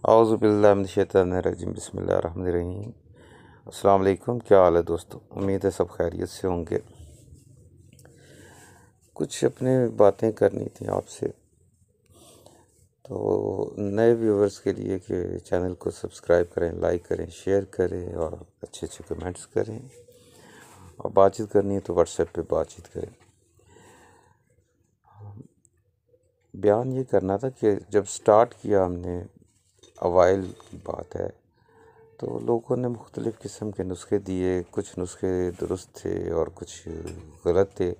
اعوذ باللہ من الشیطان الرجیم، بسم اللہ الرحمن الرحیم۔ السلام علیکم، کیا حال ہے دوستو؟ امید ہے سب خیریت سے ہوں گے۔ کچھ اپنے باتیں کرنی تھیں آپ سے، تو نئے ویورز کے لیے کہ چینل کو سبسکرائب کریں، لائک کریں، شیئر کریں اور اچھے اچھے کمنٹس کریں، اور بات چیت کرنی ہے تو واٹس ایپ پہ بات چیت کریں۔ بیان یہ کرنا تھا کہ جب سٹارٹ کیا ہم نے، اوائل کی بات ہے، تو لوگوں نے مختلف قسم کے نسخے دیے۔ کچھ نسخے درست تھے اور کچھ غلط تھے۔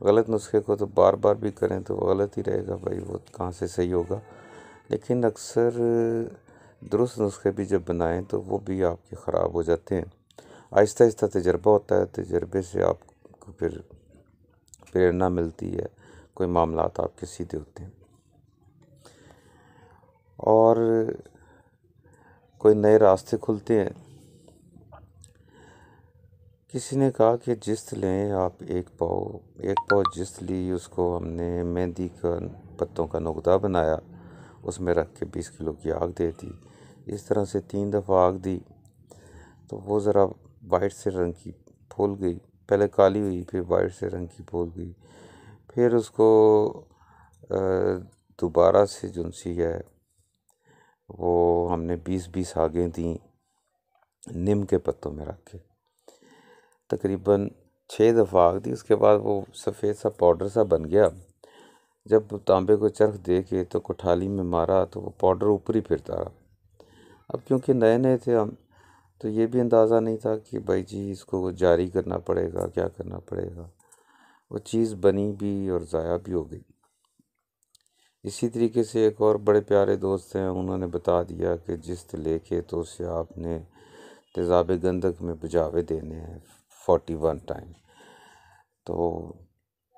غلط نسخے کو تو بار بار بھی کریں تو غلط ہی رہے گا بھائی، وہ کہاں سے صحیح ہوگا۔ لیکن اکثر درست نسخے بھی جب بنائیں تو وہ بھی آپ کے خراب ہو جاتے ہیں۔ آہستہ آہستہ تجربہ ہوتا ہے، تجربے سے آپ کو پھر پریرنا ملتی ہے، کوئی معاملات آپ کے سیدھے ہوتے ہیں اور کوئی نئے راستے کھلتے ہیں۔ کسی نے کہا کہ جست لیں آپ، ایک پاؤ جست لی، اس کو ہم نے مہندی کا پتوں کا نقدہ بنایا، اس میں رکھ کے 20 کلو کی آگ دے دی۔ اس طرح سے 3 دفعہ آگ دی تو وہ ذرا وائٹ سے رنگ کی پھول گئی، پہلے کالی ہوئی پھر وائٹ سے رنگ کی پھول گئی۔ پھر اس کو دوبارہ سے جنسی ہے وہ ہم نے 20 آگیں دیں نم کے پتوں میں رکھ کے، تقریباً 6 دفعہ آگ دی۔ اس کے بعد وہ سفید سا پاؤڈر سا بن گیا۔ جب تانبے کو چرخ دے کے تو کٹھالی میں مارا تو وہ پاؤڈر اوپر ہی پھرتا رہا۔ اب کیونکہ نئے نئے تھے ہم، تو یہ بھی اندازہ نہیں تھا کہ بھائی جی اس کو جاری کرنا پڑے گا، کیا کرنا پڑے گا۔ وہ چیز بنی بھی اور ضائع بھی ہو گئی۔ اسی طریقے سے ایک اور بڑے پیارے دوست ہیں، انہوں نے بتا دیا کہ جست لے کے تو اسے آپ نے تیزاب گندھک میں بجھاوے دینے ہیں 41 ٹائم۔ تو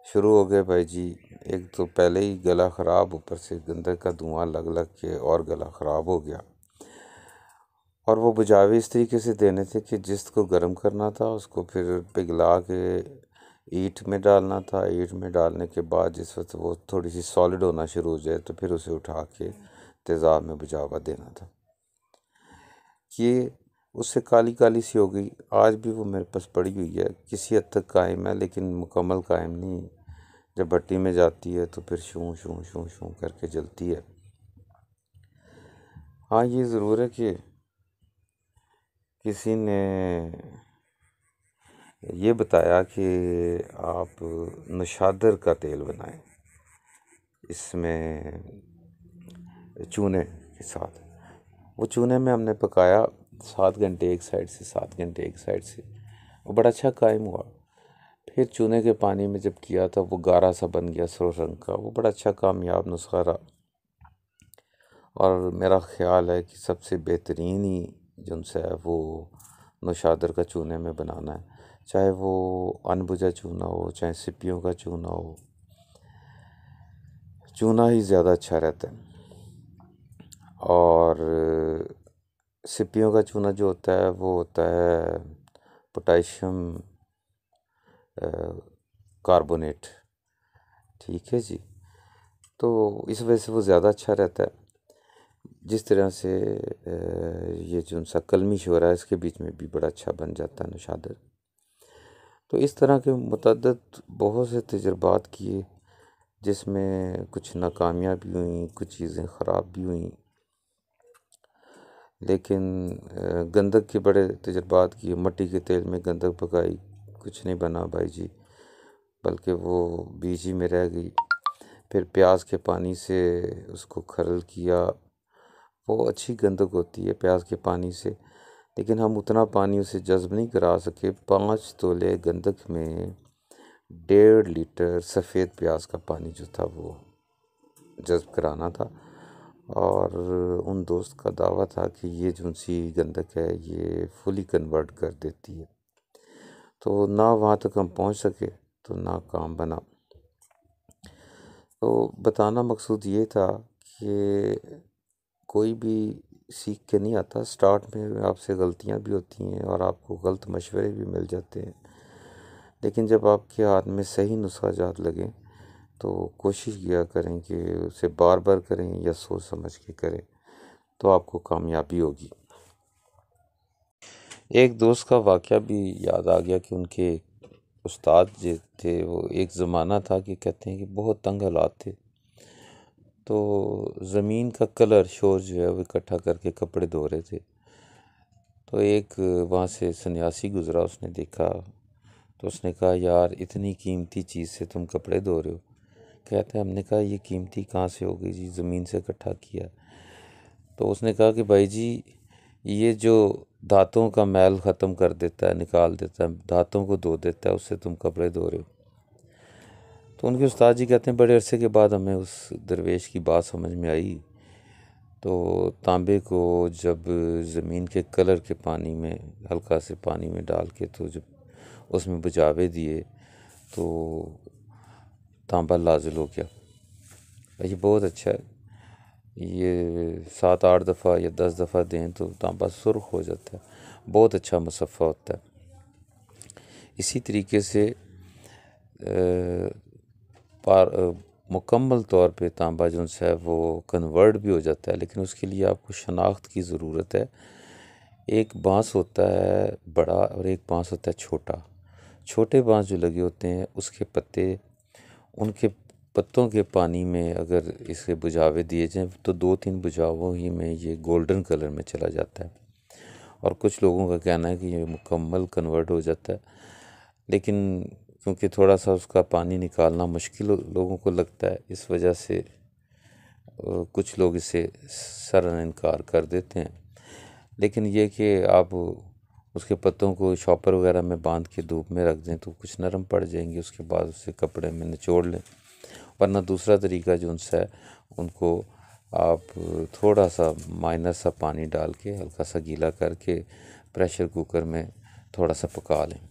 شروع ہو گئے بھائی جی، ایک تو پہلے ہی گلا خراب، اوپر سے گندھک کا دھواں لگ کے اور گلا خراب ہو گیا۔ اور وہ بجھاوے اس طریقے سے دینے تھے کہ جست کو گرم کرنا تھا، اس کو پھر پگھلا کے اینٹ میں ڈالنا تھا۔ اینٹ میں ڈالنے کے بعد جس وقت وہ تھوڑی سی سالڈ ہونا شروع ہو جائے تو پھر اسے اٹھا کے تیزاب میں بجھاوا دینا تھا۔ یہ اس سے کالی کالی سی ہو گئی، آج بھی وہ میرے پاس پڑی ہوئی ہے، کسی حد تک قائم ہے لیکن مکمل قائم نہیں۔ جب بھٹی میں جاتی ہے تو پھر شوں شوں شوں شوں کر کے جلتی ہے۔ ہاں یہ ضرور ہے کہ کسی نے یہ بتایا کہ آپ نشادر کا تیل بنائیں، اس میں چونے کے ساتھ۔ وہ چونے میں ہم نے پکایا 7 گھنٹے ایک سائڈ سے، 7 گھنٹے ایک سائڈ سے، وہ بڑا اچھا قائم ہوا۔ پھر چونے کے پانی میں جب کیا تھا وہ گارا سا بن گیا سرخ رنگ کا، وہ بڑا اچھا کامیاب نسخہ رہا۔ اور میرا خیال ہے کہ سب سے بہترین ہی جنس ہے وہ نوشادر کا چونے میں بنانا ہے، چاہے وہ ان بجا چونا ہو، چاہے سپیوں کا چونا ہو، چونا ہی زیادہ اچھا رہتا ہے۔ اور سپیوں کا چونا جو ہوتا ہے وہ ہوتا ہے پوٹاشیم کاربونیٹ، ٹھیک ہے جی، تو اس وجہ سے وہ زیادہ اچھا رہتا ہے۔ جس طرح سے یہ جو سا کلمی شورا ہے اس کے بیچ میں بھی بڑا اچھا بن جاتا ہے نشادر۔ تو اس طرح کے متعدد بہت سے تجربات کیے، جس میں کچھ ناکامیاں بھی ہوئیں، کچھ چیزیں خراب بھی ہوئیں، لیکن گندھک کے بڑے تجربات کیے۔ مٹی کے تیل میں گندھک پکائی، کچھ نہیں بنا بھائی جی، بلکہ وہ بیچ ہی میں رہ گئی۔ پھر پیاز کے پانی سے اس کو کھرل کیا، وہ اچھی گندھک ہوتی ہے پیاز کے پانی سے، لیکن ہم اتنا پانی اسے جذب نہیں کرا سکے۔ 5 تولے گندھک میں 1.5 لیٹر سفید پیاز کا پانی جو تھا وہ جذب کرانا تھا۔ اور ان دوست کا دعویٰ تھا کہ یہ جو سی گندھک ہے یہ فلی کنورٹ کر دیتی ہے، تو نہ وہاں تک ہم پہنچ سکے تو نہ کام بنا۔ تو بتانا مقصود یہ تھا کہ کوئی بھی سیکھ کے نہیں آتا، سٹارٹ میں آپ سے غلطیاں بھی ہوتی ہیں اور آپ کو غلط مشورے بھی مل جاتے ہیں، لیکن جب آپ کے ہاتھ میں صحیح نسخہ جات لگیں تو کوشش کیا کریں کہ اسے بار بار کریں یا سوچ سمجھ کے کریں، تو آپ کو کامیابی ہوگی۔ ایک دوست کا واقعہ بھی یاد آ گیا کہ ان کے استاد جو تھے، وہ ایک زمانہ تھا کہ کہتے ہیں کہ بہت تنگ حالات تھے، تو زمین کا کلر شور جو ہے وہ اکٹھا کر کے کپڑے دھو رہے تھے۔ تو ایک وہاں سے سنیاسی گزرا، اس نے دیکھا تو اس نے کہا یار اتنی قیمتی چیز سے تم کپڑے دھو رہے ہو؟ کہتے ہیں ہم نے کہا یہ قیمتی کہاں سے ہو گئی جی، زمین سے اکٹھا کیا۔ تو اس نے کہا کہ بھائی جی یہ جو دھاتوں کا میل ختم کر دیتا ہے، نکال دیتا ہے، دھاتوں کو دھو دیتا ہے، اس سے تم کپڑے دھو رہے ہو۔ تو ان کے استاد جی کہتے ہیں بڑے عرصے کے بعد ہمیں اس درویش کی بات سمجھ میں آئی، تو تانبے کو جب زمین کے کلر کے پانی میں ہلکا سے پانی میں ڈال کے تو جب اس میں بجاوے دیے تو تانبا لازل ہو گیا۔ یہ بہت اچھا ہے، یہ 7-8 دفعہ یا 10 دفعہ دیں تو تانبا سرخ ہو جاتا ہے، بہت اچھا مصفہ ہوتا ہے۔ اسی طریقے سے مکمل طور پہ تانبا جو ہے وہ کنورٹ بھی ہو جاتا ہے، لیکن اس کے لیے آپ کو شناخت کی ضرورت ہے۔ ایک بانس ہوتا ہے بڑا اور ایک بانس ہوتا ہے چھوٹا۔ چھوٹے بانس جو لگے ہوتے ہیں اس کے پتے، ان کے پتوں کے پانی میں اگر اسے بجاوے دیے جائیں تو 2-3 بجاووں ہی میں یہ گولڈن کلر میں چلا جاتا ہے، اور کچھ لوگوں کا کہنا ہے کہ یہ مکمل کنورٹ ہو جاتا ہے، لیکن کیونکہ تھوڑا سا اس کا پانی نکالنا مشکل لوگوں کو لگتا ہے، اس وجہ سے کچھ لوگ اسے سراً انکار کر دیتے ہیں۔ لیکن یہ کہ آپ اس کے پتوں کو شاپر وغیرہ میں باندھ کے دھوپ میں رکھ دیں تو کچھ نرم پڑ جائیں گے، اس کے بعد اسے کپڑے میں نچوڑ لیں۔ ورنہ دوسرا طریقہ جو ان سے ہے، ان کو آپ تھوڑا سا مائنر سا پانی ڈال کے ہلکا سا گیلا کر کے پریشر کوکر میں تھوڑا سا پکا لیں،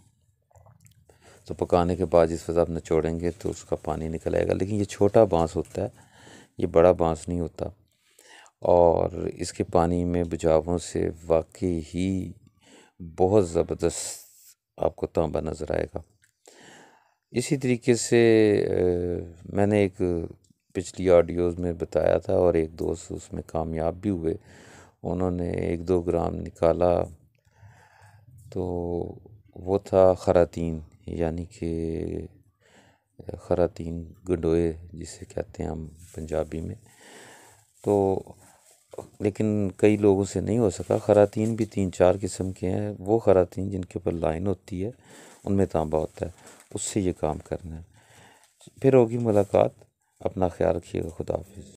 تو پکانے کے بعد جس وقت آپ نچوڑیں گے تو اس کا پانی نکل آئے گا۔ لیکن یہ چھوٹا بانس ہوتا ہے، یہ بڑا بانس نہیں ہوتا، اور اس کے پانی میں بجاووں سے واقعی ہی بہت زبردست آپ کو تانبا نظر آئے گا۔ اسی طریقے سے میں نے ایک پچھلی آڈیوز میں بتایا تھا، اور ایک دوست اس میں کامیاب بھی ہوئے، انہوں نے 1-2 گرام نکالا، تو وہ تھا خراتین، یعنی کہ خراتین گنڈوئے جسے کہتے ہیں ہم پنجابی میں۔ تو لیکن کئی لوگوں سے نہیں ہو سکا۔ خراتین بھی 3-4 قسم کے ہیں، وہ خراتین جن کے اوپر لائن ہوتی ہے ان میں تانبا ہوتا ہے، اس سے یہ کام کرنا ہے۔ پھر ہوگی ملاقات، اپنا خیال رکھیے گا، خدا حافظ۔